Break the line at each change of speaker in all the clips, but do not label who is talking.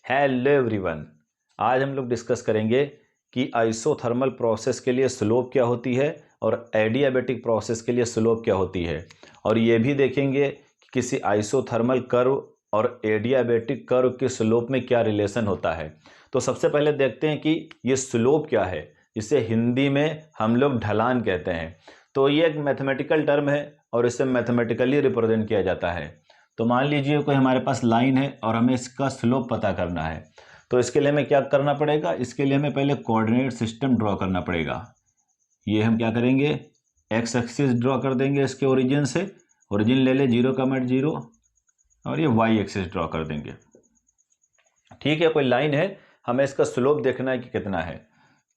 Hello everyone. आज हम लोग डिस्कस करेंगे कि आइसोथर्मल प्रोसेस के लिए स्लोप क्या होती है और एडियाबेटिक प्रोसेस के लिए स्लोप क्या होती है, और ये भी देखेंगे कि किसी आइसोथर्मल कर्व और एडियाबेटिक कर्व के स्लोप में क्या रिलेशन होता है। तो सबसे पहले देखते हैं कि ये स्लोप क्या है। इसे हिंदी में हम लोग ढलान कहते हैं। तो ये एक मैथमेटिकल टर्म है और इसे मैथमेटिकली रिप्रेजेंट किया जाता है। तो मान लीजिए कोई हमारे पास लाइन है और हमें इसका स्लोप पता करना है। तो इसके लिए हमें क्या करना पड़ेगा? इसके लिए हमें पहले कोऑर्डिनेट सिस्टम ड्रॉ करना पड़ेगा। ये हम क्या करेंगे, एक्स एक्सिस ड्रॉ कर देंगे इसके ओरिजिन से। ओरिजिन ले ले 0,0 और ये वाई एक्सिस ड्रॉ कर देंगे। ठीक है, कोई लाइन है, हमें इसका स्लोप देखना है कि कितना है।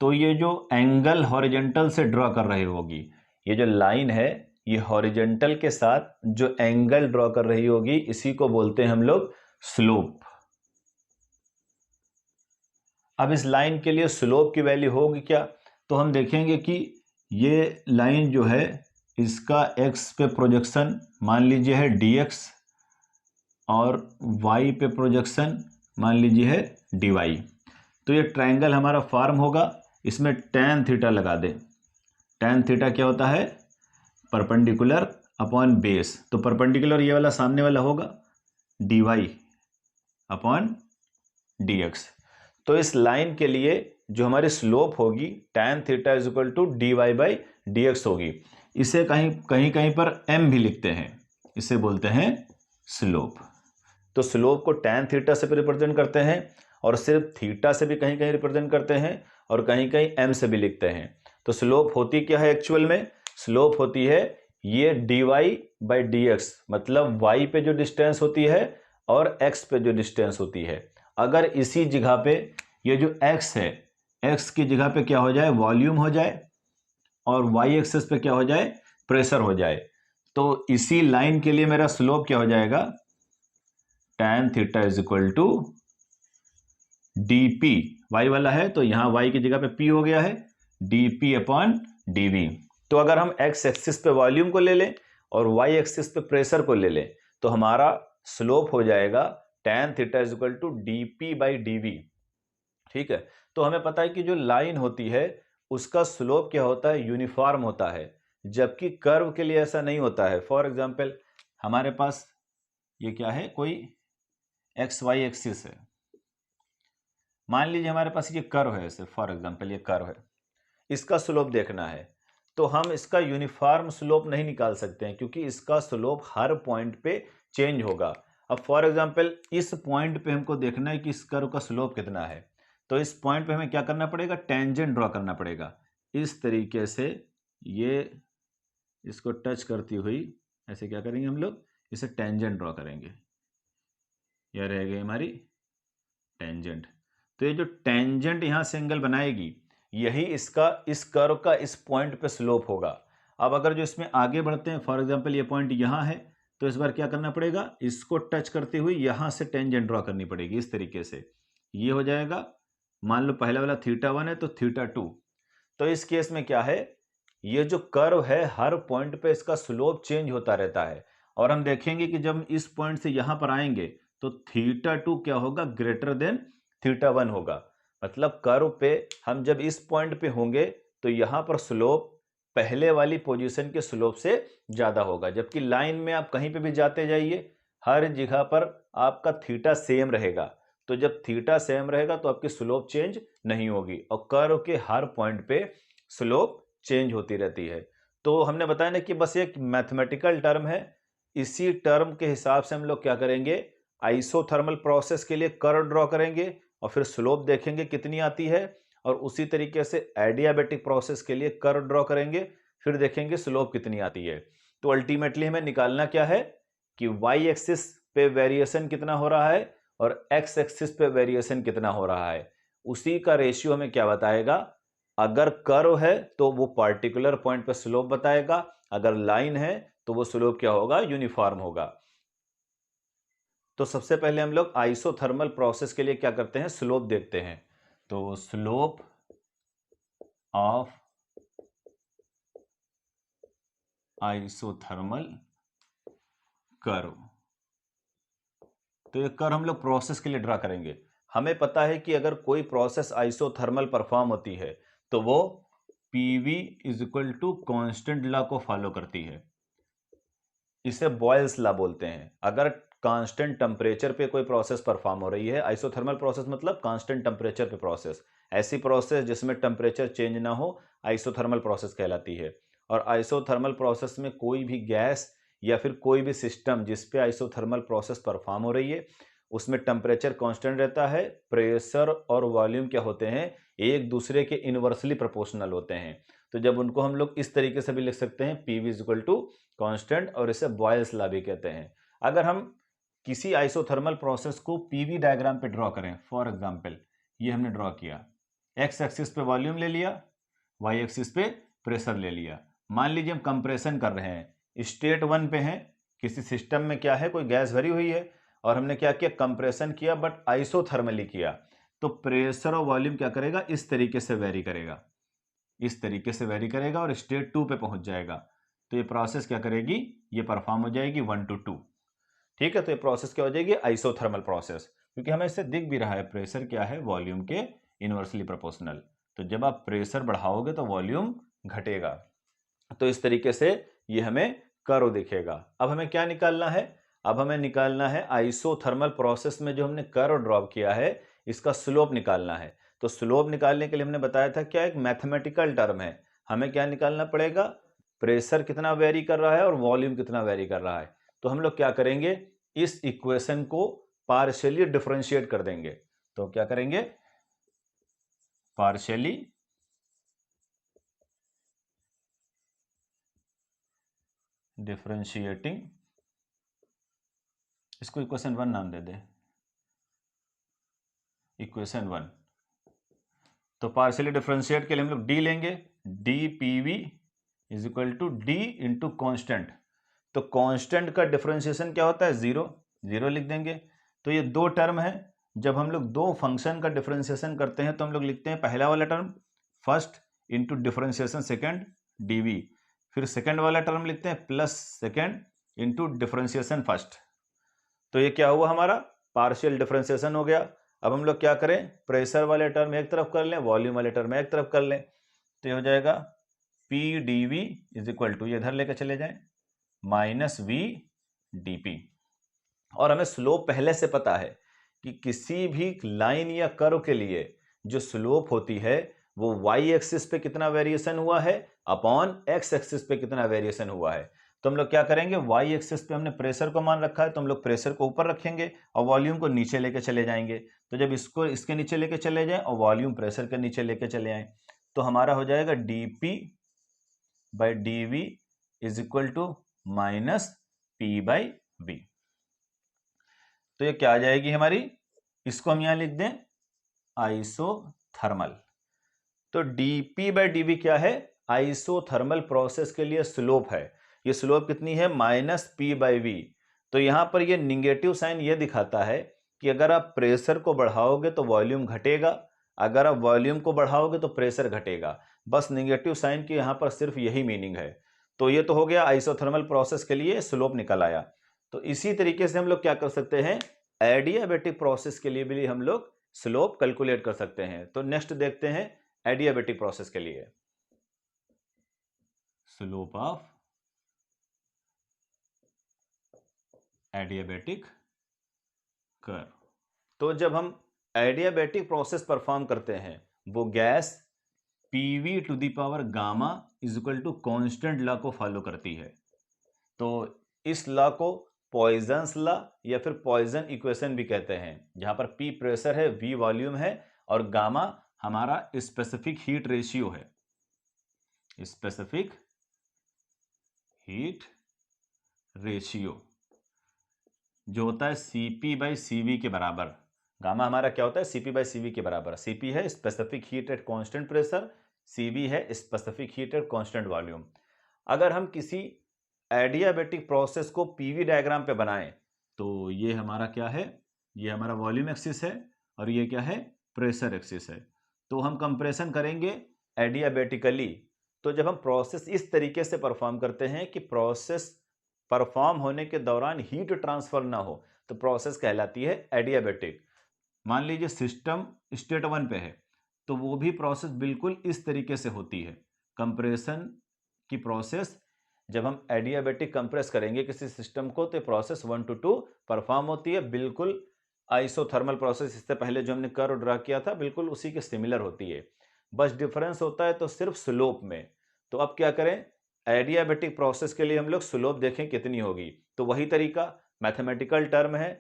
तो ये जो एंगल हॉरिजेंटल से ड्रॉ कर रही होगी, ये जो लाइन है ये हॉरिजेंटल के साथ जो एंगल ड्रॉ कर रही होगी, इसी को बोलते हैं हम लोग स्लोप। अब इस लाइन के लिए स्लोप की वैल्यू होगी क्या? तो हम देखेंगे कि ये लाइन जो है इसका एक्स पे प्रोजेक्शन मान लीजिए है dx और y पे प्रोजेक्शन मान लीजिए है dy। तो ये ट्रायंगल हमारा फॉर्म होगा। इसमें tan थीटा लगा दें। tan थीटा क्या होता है? Perpendicular upon base. तो परपेंडिकुलर ये वाला सामने वाला होगा dy अपॉन dx। तो इस लाइन के लिए जो हमारी स्लोप होगी tan theta is equal to dy by dx होगी। इसे कहीं कहीं कहीं पर m भी लिखते हैं, इसे बोलते हैं स्लोप। तो स्लोप को tan थीटा से भी रिप्रेजेंट करते हैं और सिर्फ थीटा से भी कहीं कहीं रिप्रेजेंट करते हैं और कहीं कहीं m से भी लिखते हैं। तो स्लोप होती क्या है एक्चुअल में? स्लोप होती है ये dy बाई dx, मतलब y पे जो डिस्टेंस होती है और x पे जो डिस्टेंस होती है। अगर इसी जगह पे ये जो x है, x की जगह पे क्या हो जाए? वॉल्यूम हो जाए, और y एक्सिस पे क्या हो जाए? प्रेशर हो जाए। तो इसी लाइन के लिए मेरा स्लोप क्या हो जाएगा? tan theta is equal to dp। y वाला है तो यहां y की जगह पे p हो गया है, dp अपॉन dv। तो अगर हम x एक्सिस पे वॉल्यूम को ले लें और y एक्सिस पे प्रेशर को ले लें तो हमारा स्लोप हो जाएगा tan theta is equal to dp by dv। ठीक है, तो हमें पता है कि जो लाइन होती है उसका स्लोप क्या होता है? यूनिफॉर्म होता है, जबकि कर्व के लिए ऐसा नहीं होता है। फॉर एग्जांपल हमारे पास ये क्या है, कोई एक्स वाई एक्सिस है। मान लीजिए हमारे पास ये कर्व है, ऐसे फॉर एग्जांपल ये कर्व है, इसका स्लोप देखना है। तो हम इसका यूनिफॉर्म स्लोप नहीं निकाल सकते हैं क्योंकि इसका स्लोप हर पॉइंट पे चेंज होगा। अब फॉर एग्जांपल इस पॉइंट पे हमको देखना है कि इस कर्व का स्लोप कितना है। तो इस पॉइंट पे हमें क्या करना पड़ेगा? टेंजेंट ड्रॉ करना पड़ेगा। इस तरीके से ये इसको टच करती हुई ऐसे क्या करेंगे हम लोग? इसे टेंजेंट ड्रॉ करेंगे। यह रह गई हमारी टेंजेंट। तो ये जो टेंजेंट यहां से एंगल बनाएगी, यही इसका इस कर्व का इस पॉइंट पे स्लोप होगा। अब अगर जो इसमें आगे बढ़ते हैं, फॉर एग्जांपल ये पॉइंट यहां है, तो इस बार क्या करना पड़ेगा? इसको टच करते हुए यहां से टेंजेंट ड्रॉ करनी पड़ेगी इस तरीके से। ये हो जाएगा, मान लो पहला वाला θ1 है तो θ2। तो इस केस में क्या है, ये जो कर्व है हर पॉइंट पे इसका स्लोप चेंज होता रहता है। और हम देखेंगे कि जब इस पॉइंट से यहां पर आएंगे तो θ2 क्या होगा? ग्रेटर देन θ1 होगा। मतलब कर्व पे हम जब इस पॉइंट पे होंगे तो यहां पर स्लोप पहले वाली पोजीशन के स्लोप से ज्यादा होगा, जबकि लाइन में आप कहीं पे भी जाते जाइए हर जगह पर आपका थीटा सेम रहेगा। तो जब थीटा सेम रहेगा तो आपकी स्लोप चेंज नहीं होगी, और कर्व के हर पॉइंट पे स्लोप चेंज होती रहती है। तो हमने बताया ना कि बस एक मैथमेटिकल टर्म है। इसी टर्म के हिसाब से हम लोग क्या करेंगे? आइसोथर्मल प्रोसेस के लिए कर्व ड्रॉ करेंगे और फिर स्लोप देखेंगे कितनी आती है, और उसी तरीके से एडियाबेटिक प्रोसेस के लिए कर्व ड्रॉ करेंगे, फिर देखेंगे स्लोप कितनी आती है। तो अल्टीमेटली हमें निकालना क्या है कि वाई एक्सिस पे वेरिएशन कितना हो रहा है और एक्स एक्सिस पे वेरिएशन कितना हो रहा है। उसी का रेशियो हमें क्या बताएगा? अगर कर्व है तो वो पार्टिकुलर पॉइंट पे स्लोप बताएगा, अगर लाइन है तो वो स्लोप क्या होगा? यूनिफॉर्म होगा। तो सबसे पहले हम लोग आइसोथर्मल प्रोसेस के लिए क्या करते हैं? स्लोप देखते हैं। तो स्लोप ऑफ आइसोथर्मल कर्व। तो ये कर्व हम लोग प्रोसेस के लिए ड्रा करेंगे। हमें पता है कि अगर कोई प्रोसेस आइसोथर्मल परफॉर्म होती है तो वो PV is equal to constant law को फॉलो करती है। इसे बॉयल्स लॉ बोलते हैं। अगर कांस्टेंट टेम्परेचर पे कोई प्रोसेस परफॉर्म हो रही है, आइसोथर्मल प्रोसेस मतलब कांस्टेंट टेम्परेचर पे प्रोसेस, ऐसी प्रोसेस जिसमें टेम्परेचर चेंज ना हो आइसोथर्मल प्रोसेस कहलाती है। और आइसोथर्मल प्रोसेस में कोई भी गैस या फिर कोई भी सिस्टम जिस पे आइसोथर्मल प्रोसेस परफॉर्म हो रही है उसमें टेम्परेचर कांस्टेंट रहता है, प्रेशर और वॉल्यूम क्या होते हैं, एक दूसरे के इनवर्सली प्रोपोर्शनल होते हैं। तो जब उनको हम लोग इस तरीके से भी लिख सकते हैं, PV is equal to constant, और इसे बॉयल्स लॉ भी कहते हैं। अगर हम किसी आइसोथर्मल प्रोसेस को PV डायग्राम पे ड्रॉ करें, फॉर एग्जांपल ये हमने ड्रॉ किया, एक्स एक्सिस पे वॉल्यूम ले लिया, वाई एक्सिस पे प्रेशर ले लिया। मान लीजिए हम कंप्रेशन कर रहे हैं, स्टेट 1 पे हैं, किसी सिस्टम में क्या है, कोई गैस भरी हुई है और हमने क्या किया, कंप्रेशन किया, बट आइसोथर्मली किया। तो प्रेशर और वॉल्यूम क्या करेगा, इस तरीके से वेरी करेगा, इस तरीके से वेरी करेगा और स्टेट 2 पे पहुंच जाएगा। तो ये प्रोसेस क्या करेगी, ये परफॉर्म हो जाएगी 1 to 2। ठीक है, तो ये प्रोसेस क्या हो जाएगी, आइसोथर्मल प्रोसेस, क्योंकि हमें इससे दिख भी रहा है प्रेशर क्या है, वॉल्यूम के इनवर्सली प्रोपोर्शनल। तो जब आप प्रेशर बढ़ाओगे तो वॉल्यूम घटेगा। तो इस तरीके से ये हमें कर्व दिखेगा। अब हमें क्या निकालना है, अब हमें निकालना है आइसोथर्मल प्रोसेस में जो हमने कर्व ड्रॉ किया है इसका स्लोप निकालना है। तो स्लोप निकालने के लिए हमने बताया था क्या, एक मैथमेटिकल टर्म है, हमें क्या निकालना पड़ेगा, प्रेशर कितना वेरी कर रहा है और वॉल्यूम कितना वेरी कर रहा है। तो हम लोग क्या करेंगे, इस इक्वेशन को पार्शियली डिफरेंशिएट कर देंगे। तो क्या करेंगे, पार्शियली डिफरेंशिएटिंग, इसको इक्वेशन 1 नाम दे दे, इक्वेशन 1। तो पार्शियली डिफरेंशिएट के लिए हम लोग डी लेंगे, dPV is equal to D into constant. तो कांस्टेंट का डिफरेंशिएशन क्या होता है, जीरो, जीरो लिख देंगे। तो ये दो टर्म है, जब हम लोग दो फंक्शन का डिफरेंशिएशन करते हैं तो हम लोग लिखते हैं पहला वाला term first into differentiation second dV, फिर सेकेंड वाला टर्म लिखते हैं plus second into differentiation first. तो ये क्या हुआ, हमारा पार्शियल डिफरेंशिएशन हो गया। अब हम लोग क्या करें, प्रेशर वाले टर्म एक तरफ कर लें, वॉल्यूम वाले टर्म एक तरफ कर लें। तो ये हो जाएगा PdV इज इक्वल टू, ये इधर लेकर चले जाएं, माइनस VdP। और हमें स्लोप पहले से पता है कि किसी भी लाइन या कर्व के लिए जो स्लोप होती है वो वाई एक्सिस पे कितना वेरिएशन हुआ है अपॉन एक्स एक्सिस पे कितना वेरिएशन हुआ है। तो हम लोग क्या करेंगे, वाई एक्सिस पे हमने प्रेशर को मान रखा है तो हम लोग प्रेशर को ऊपर रखेंगे और वॉल्यूम को नीचे लेके चले जाएंगे। तो जब इसको इसके नीचे लेके चले जाएं और वॉल्यूम प्रेशर के नीचे लेके चले आए तो हमारा हो जाएगा dP by dV is equal to minus P by V। तो ये क्या आ जाएगी हमारी, इसको हम यहां लिख दें आइसोथर्मल। तो dP बाई dV क्या है, आइसोथर्मल प्रोसेस के लिए स्लोप है। ये स्लोप कितनी है, माइनस P बाई V। तो यहां पर ये निगेटिव साइन ये दिखाता है कि अगर आप प्रेशर को बढ़ाओगे तो वॉल्यूम घटेगा, अगर आप वॉल्यूम को बढ़ाओगे तो प्रेशर घटेगा। बस निगेटिव साइन की यहां पर सिर्फ यही मीनिंग है। तो ये तो हो गया आइसोथर्मल प्रोसेस के लिए स्लोप निकल आया। तो इसी तरीके से हम लोग क्या कर सकते हैं, एडियाबेटिक प्रोसेस के लिए भी हम लोग स्लोप कैलकुलेट कर सकते हैं। तो नेक्स्ट देखते हैं एडियाबेटिक प्रोसेस के लिए स्लोप ऑफ एडियाबेटिक कर्व। तो जब हम एडियाबेटिक प्रोसेस परफॉर्म करते हैं वो gas PV to the power gamma is equal to constant law को फॉलो करती है। तो इस लॉ को पॉइजन्स लॉ या फिर पॉइजन इक्वेशन भी कहते हैं, जहां पर P प्रेशर है, V वॉल्यूम है और गामा हमारा स्पेसिफिक हीट रेशियो है, स्पेसिफिक हीट रेशियो जो होता है Cp बाई CV के बराबर। गामा हमारा क्या होता है, Cp बाई CV के बराबर। Cp है specific heat at constant pressure, CV है specific heat at constant volume. अगर हम किसी एडियाबेटिक प्रोसेस को PV डायग्राम पे बनाएं तो ये हमारा क्या है, ये हमारा वॉल्यूम एक्सिस है और ये क्या है, प्रेशर एक्सिस है। तो हम कंप्रेशन करेंगे एडियाबेटिकली। तो जब हम प्रोसेस इस तरीके से परफॉर्म करते हैं कि प्रोसेस परफॉर्म होने के दौरान हीट ट्रांसफर ना हो तो प्रोसेस कहलाती है एडियाबेटिक। मान लीजिए सिस्टम स्टेट 1 पे है, तो वो भी प्रोसेस बिल्कुल इस तरीके से होती है। कंप्रेशन की प्रोसेस, जब हम एडियाबेटिक कंप्रेस करेंगे किसी सिस्टम को, तो प्रोसेस 1 to 2 परफॉर्म होती है, बिल्कुल आइसोथर्मल प्रोसेस, इससे पहले जो हमने कर्व ड्रा किया था बिल्कुल उसी के सिमिलर होती है। बस डिफरेंस होता है तो सिर्फ स्लोप में। तो अब क्या करें, एडियाबेटिक प्रोसेस के लिए हम लोग स्लोप देखें कितनी होगी। तो वही तरीका, मैथमेटिकल टर्म है,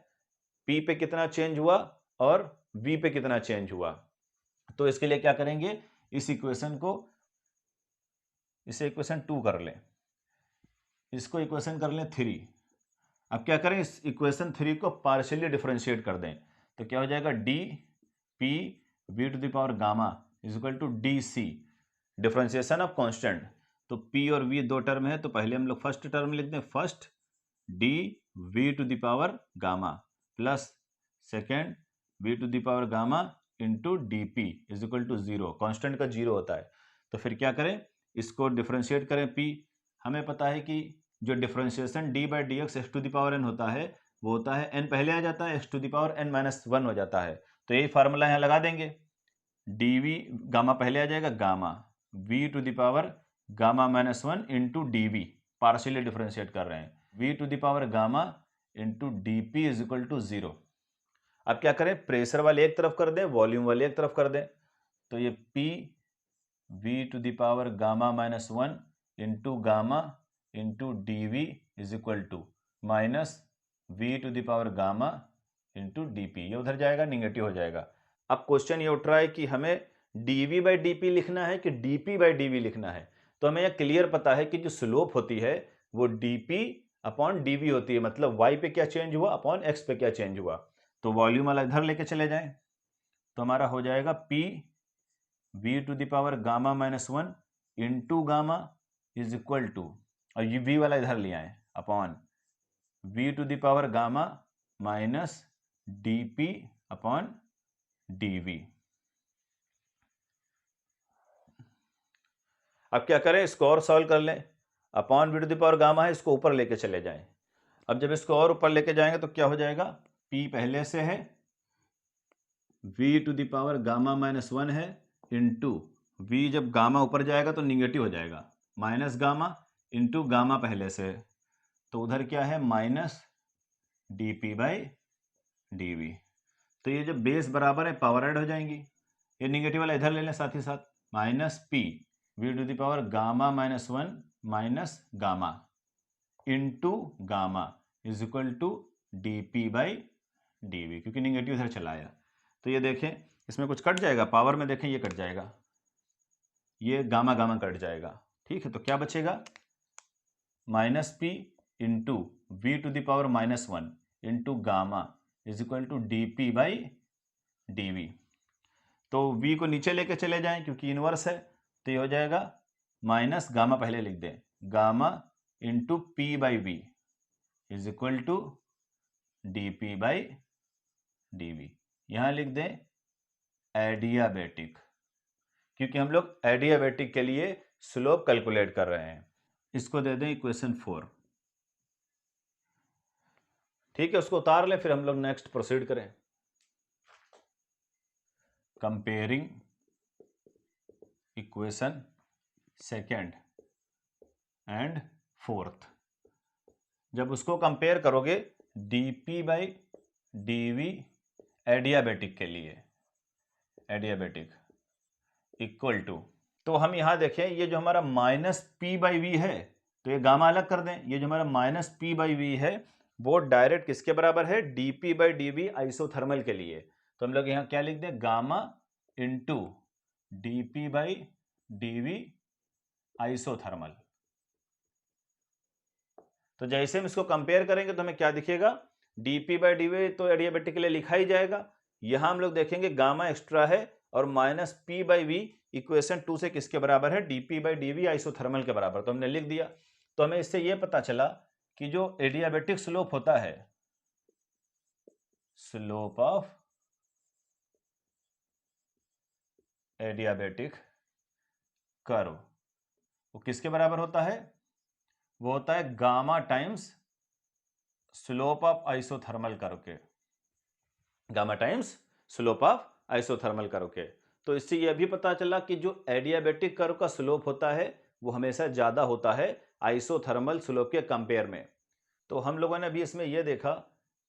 P पे कितना चेंज हुआ और V पे कितना चेंज हुआ। तो इसके लिए क्या करेंगे, इस इक्वेशन को, इसे इक्वेशन 2 कर लें, इसको इक्वेशन कर लें 3। अब क्या करें, इस इक्वेशन 3 को पार्शियली डिफरेंशिएट कर दें, तो क्या हो जाएगा, D P we to the power gamma is equal to D C, differentiation of constant. तो P और V दो टर्म है, तो पहले हम लोग फर्स्ट टर्म लिख दें, first D V to the power gamma plus second V to the power gamma into D P is equal to 0। Constant का 0 होता है, तो फिर क्या करें, इसको डिफरेंशिएट करें। P हमें पता है कि जो differentiation d by d x x to the power n होता है, वो होता है n पहले आ जाता है, x to the power n minus 1 हो जाता है। तो यही फार्मूला यहाँ लगा देंगे, डी वी गामा पहले आ जाएगा, gamma v to the power gamma minus 1 into d v, partially differentiate कर रहे हैं, v to the power gamma into D P is equal to 0। अब क्या करें, प्रेशर वाले एक तरफ कर दें, वॉल्यूम वाले एक तरफ कर दें, तो ये P v to the power gamma minus 1 into gamma into d v is equal to minus v to the power gamma into D p, ये उधर जाएगा, निगेटिव हो जाएगा। अब क्वेश्चन ये उठ रहा है कि हमें d v by d p लिखना है कि d p by d v लिखना है। तो हमें यह क्लियर पता है कि जो स्लोप होती है वो d p upon d v होती है, मतलब वाई पे क्या चेंज हुआ अपॉन एक्स पे क्या चेंज हुआ। तो वॉल्यूम वाला इधर लेके चले जाएं, तो हमारा हो जाएगा P v to the power gamma minus 1 into gamma is equal to, और ये V वाला इधर ले आए, upon v to the power gamma minus d p upon d v. अब क्या करें, इसको और सॉल्व कर लें, upon v to the power gamma है, इसको ऊपर लेके चले जाएं। अब जब इसको और ऊपर लेके जाएंगे तो क्या हो जाएगा, P पहले से है, v to the power gamma minus 1 है, इंटू v, जब गामा ऊपर जाएगा तो निगेटिव हो जाएगा, माइनस गामा इंटू गामा पहले से है, तो उधर क्या है, minus d p by d v. तो ये जब बेस बराबर है पावर ऐड हो जाएंगी, ये निगेटिव वाला इधर ले लें साथ ही साथ, minus p we to the power gamma minus 1 minus gamma into gamma is equal to d p by d v, क्योंकि निगेटिव इधर चला आया। तो ये देखें, इसमें कुछ कट जाएगा, पावर में देखें ये कट जाएगा, ये गामा गामा कट जाएगा, ठीक है। तो क्या बचेगा, minus p into v to the power minus 1 into gamma is equal to d p by d v. तो v को नीचे लेके चले जाएं क्योंकि इनवर्स है, तो ये हो जाएगा माइनस गामा पहले लिख दें, gamma into p by v is equal to d p by d v. यहां लिख दें एडियाबेटिक, क्योंकि हम लोग एडियाबेटिक के लिए स्लोप कैलकुलेट कर रहे हैं। इसको दे दें इक्वेशन 4, ठीक है, उसको उतार लें, फिर हम लोग नेक्स्ट प्रोसीड करें। Comparing equation second and fourth, जब उसको कंपेयर करोगे dp बाई dv एडियाबेटिक के लिए, एडियाबेटिक इक्वल टू, तो हम यहां देखें, ये जो हमारा माइनस पी बाई वी है, तो ये गामा अलग कर दें, ये जो हमारा माइनस पी बाई वी है वो डायरेक्ट किसके बराबर है, dp बाई dv आइसोथर्मल के लिए। तो हम लोग यहां क्या लिख दें, gamma into dp by dv isothermal. तो जैसे हम इसको कंपेयर करेंगे तो हमें क्या दिखेगा, dp बाई dv तो एडियाबेटिक के लिए लिखा ही जाएगा, यहां हम लोग देखेंगे गामा एक्स्ट्रा है, और minus P by we equation 2 से किसके बराबर है, dp बाई dv आइसोथर्मल के बराबर, तो हमने लिख दिया। तो हमें इससे यह पता चला कि जो एडियाबेटिक स्लोप होता है, स्लोप ऑफ एडियाबेटिक कर्व, वो किसके बराबर होता है, वो होता है gamma times slope of isothermal curve के, gamma times slope of isothermal curve के। तो इससे यह भी पता चला कि जो एडियाबेटिक कर्व का स्लोप होता है वो हमेशा ज़्यादा होता है आइसोथर्मल स्लोप के कंपेयर में। तो हम लोगों ने अभी इसमें यह देखा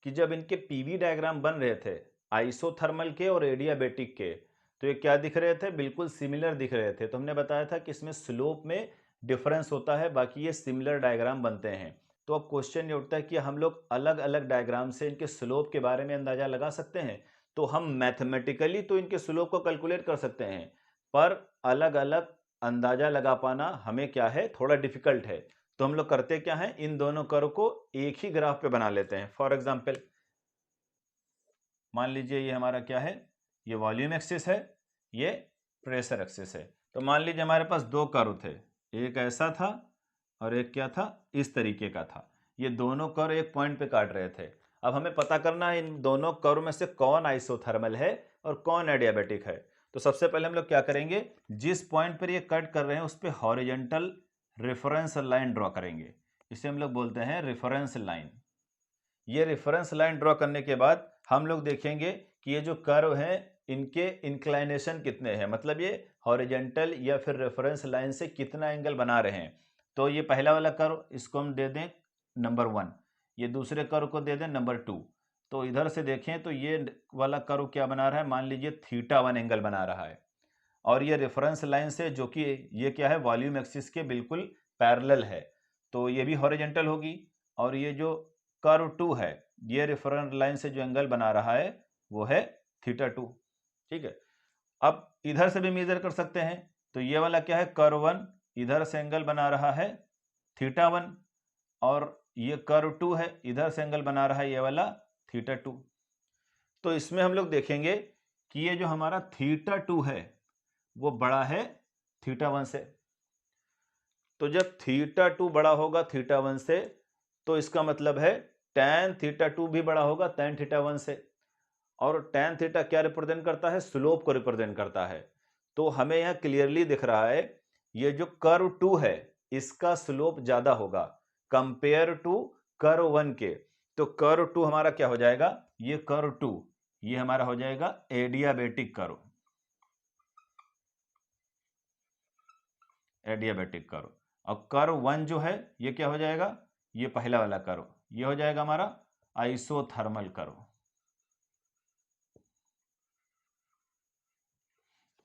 कि जब इनके पीवी डायग्राम बन रहे थे आइसोथर्मल के और एडियाबेटिक के, तो ये क्या दिख रहे थे, बिल्कुल सिमिलर दिख रहे थे। तो हमने बताया था कि इसमें स्लोप में डिफरेंस होता है, बाकी ये सिमिलर डायग्राम बनते हैं। तो अब क्वेश्चन ये उठता है कि हम लोग अलग अलग डायग्राम से इनके स्लोप के बारे में अंदाजा लगा सकते हैं। तो हम मैथमेटिकली तो इनके स्लोप को कैलकुलेट कर सकते हैं, पर अलग अलग अंदाजा लगा पाना हमें क्या है, थोड़ा डिफिकल्ट है। तो हम लोग करते क्या है, इन दोनों कर्व को एक ही ग्राफ पे बना लेते हैं। फॉर एग्जांपल मान लीजिए ये हमारा क्या है, ये वॉल्यूम एक्सिस है, ये प्रेशर एक्सिस है। तो मान लीजिए हमारे पास दो कर्व थे, एक ऐसा था और एक क्या था, इस तरीके का था। ये दोनों कर्व एक पॉइंट पे काट रहे थे। अब हमें पता करना है इन दोनों कर्व में से कौन आइसोथर्मल है और कौन एडियाबेटिक है। तो सबसे पहले हम लोग क्या करेंगे, जिस पॉइंट पर ये कट कर रहे हैं उस पर हॉरिजॉन्टल रेफरेंस लाइन ड्रॉ करेंगे। इसे हम लोग बोलते हैं रेफरेंस लाइन। ये रेफरेंस लाइन ड्रॉ करने के बाद हम लोग देखेंगे कि ये जो कर्व हैं इनके इंक्लाइनेशन कितने हैं, मतलब ये हॉरिजॉन्टल या फिर रेफरेंस लाइन से कितना एंगल बना रहे हैं। तो ये पहला वाला कर्व, इसको हम दे दें नंबर 1, ये दूसरे कर्व को दे दें नंबर 2। तो इधर से देखें तो ये वाला कर्व क्या बना रहा है, मान लीजिए θ1 एंगल बना रहा है। और ये रेफरेंस लाइन से, जो कि ये क्या है, वॉल्यूम एक्सिस के बिल्कुल पैरेलल है, तो ये भी हॉरिजॉन्टल होगी। और ये जो कर्व 2 है, ये रेफरेंस लाइन से जो एंगल बना रहा है वो है θ2। ठीक है, अब इधर से भी मेजर कर सकते हैं। तो ये वाला क्या है, कर्व 1, इधर से एंगल बना रहा है θ1, और ये कर्व 2 है, इधर से एंगल बना रहा है ये वाला θ2। तो इसमें हम लोग देखेंगे कि ये जो हमारा θ2 है वो बड़ा है θ1 से। तो जब θ2 बड़ा होगा θ1 से, तो इसका मतलब है tan θ2 भी बड़ा होगा tan θ1 से। और tan θ क्या रिप्रेजेंट करता है, स्लोप को रिप्रेजेंट करता है। तो हमें यहां क्लियरली दिख रहा है ये जो कर्व 2 है इसका स्लोप ज्यादा होगा कंपेयर टू कर्व 1 के। तो कर्व 2 हमारा क्या हो जाएगा, ये कर्व 2 ये हमारा हो जाएगा एडियाबेटिक कर्व। Adiabatic curve. और कर्व 1 जो है ये क्या हो जाएगा, ये पहला वाला कर्व, ये हो जाएगा हमारा आइसोथर्मल कर्व।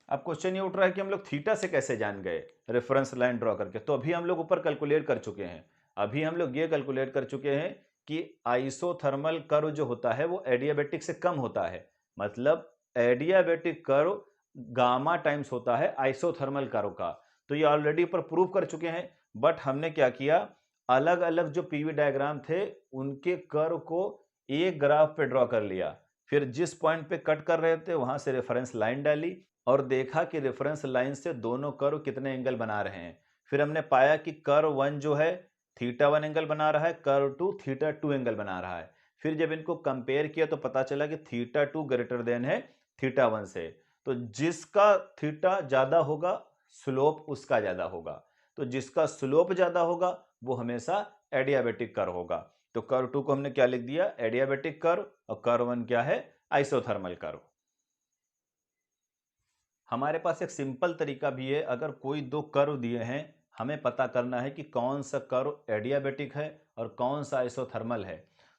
अब क्वेश्चन ये उठ रहा है कि हम लोग थीटा से कैसे जान गए रेफरेंस लाइन ड्रॉ करके। तो अभी हम लोग ऊपर कैलकुलेट कर चुके हैं, अभी हम लोग ये कैलकुलेट कर चुके हैं कि आइसोथर्मल कर्व जो होता है वो एडियाबेटिक से कम होता है। मतलब एडियाबेटिक कर्व गामा टाइम्स होता है आइसोथर्मल कर्व का। तो ये ऑलरेडी ऊपर प्रूव कर चुके हैं, बट हमने क्या किया, अलग अलग जो पीवी डायग्राम थे उनके कर्व को एक ग्राफ पे ड्रॉ कर लिया। फिर जिस पॉइंट पे कट कर रहे थे वहां से रेफरेंस लाइन डाली और देखा कि रेफरेंस लाइन से दोनों कर्व कितने एंगल बना रहे हैं। फिर हमने पाया कि कर्व 1 जो है θ1 एंगल बना रहा है, कर्व 2 θ2 एंगल बना रहा है। फिर जब इनको कंपेयर किया तो पता चला कि θ2 ग्रेटर देन है θ1 से। तो जिसका थीटा ज्यादा होगा स्लोप उसका ज्यादा होगा। तो जिसका स्लोप ज्यादा होगा वो हमेशा एडियाबेटिक कर्व होगा। तो कर्व 2 को हमने क्या लिख दिया, एडियाबेटिक कर्व, और कर्व 1 क्या है, आइसोथर्मल कर्व। हमारे पास एक सिंपल तरीका भी है, अगर कोई दो कर्व दिए हैं हमें पता करना है कि कौन सा कर्व एडियाबेटिक है और कौन सा आइसोथर्मल है,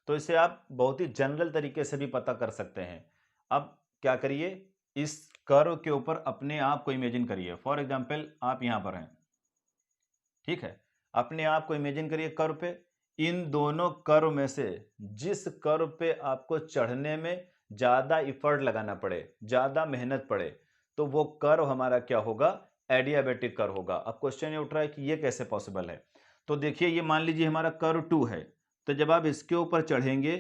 तो इसे आप बहुत ही जनरल तरीके से भी पता कर सकते हैं। अब क्या करिए, इस कर्व के ऊपर अपने आप को इमेजिन करिए। फॉर एग्जांपल आप यहां पर हैं, ठीक है, अपने आप को इमेजिन करिए कर्व पे। इन दोनों कर्व में से जिस कर्व पे आपको चढ़ने में ज्यादा इफर्ट लगाना पड़े, ज्यादा मेहनत पड़े, तो वो कर्व हमारा क्या होगा, एडियाबेटिक कर्व होगा। अब क्वेश्चन ये उठ रहा है कि ये कैसे पॉसिबल है। तो देखिए ये मान लीजिए हमारा कर्व 2 है, तो जब आप इसके ऊपर चढ़ेंगे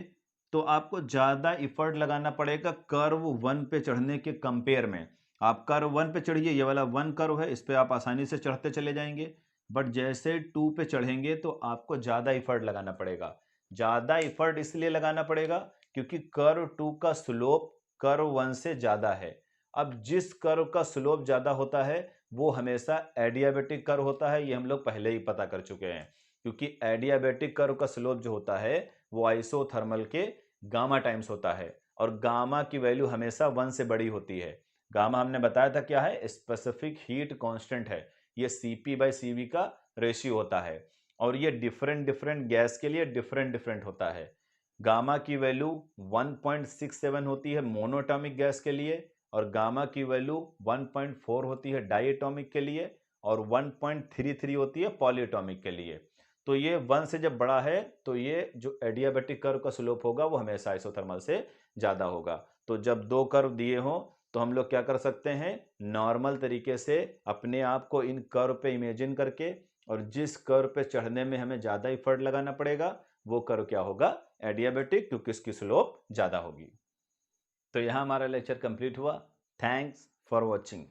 तो आपको ज्यादा इफर्ट लगाना पड़ेगा कर्व 1 पे चढ़ने के कंपेयर में। आप कर्व 1 पे चढ़िए, ये वाला 1 कर्व है, इस पे आप आसानी से चढ़ते चले जाएंगे। बट जैसे 2 पे चढ़ेंगे तो आपको ज्यादा इफर्ट लगाना पड़ेगा। ज्यादा इफर्ट इसलिए लगाना पड़ेगा क्योंकि कर्व 2 का स्लोप कर्व 1 से ज्यादा है। अब जिस कर्व का स्लोप ज्यादा होता है वो हमेशा एडियाबेटिक कर्व होता है, ये हम लोग पहले ही पता कर चुके हैं। क्योंकि एडियाबेटिक कर्व का स्लोप जो होता है वो आइसोथर्मल के गामा टाइम्स होता है, और गामा की वैल्यू हमेशा 1 से बड़ी होती है। गामा हमने बताया था क्या है, स्पेसिफिक हीट कांस्टेंट है, ये Cp/Cv का रेशियो होता है और ये डिफरेंट डिफरेंट गैस के लिए डिफरेंट डिफरेंट होता है। गामा की वैल्यू 1.67 होती है मोनोटॉमिक गैस के लिए और गामा की वैल्यू 1.4 होती है डाइएटॉमिक के लिए और 1.33 होती है पॉलीएटॉमिक के लिए। तो ये 1 से जब बड़ा है तो ये जो एडियाबेटिक कर्व का स्लोप होगा वो हमेशा आइसोथर्मल से ज़्यादा होगा। तो जब दो कर्व दिए हों तो हम लोग क्या कर सकते हैं, नॉर्मल तरीके से अपने आप को इन कर्व पे इमेजिन करके और जिस कर्व पे चढ़ने में हमें ज़्यादा एफर्ट लगाना पड़ेगा वो कर्व क्या होगा, एडियाबेटिक, क्योंकि इसकी स्लोप ज़्यादा होगी। तो यहाँ हमारा लेक्चर कंप्लीट हुआ। Thanks for watching.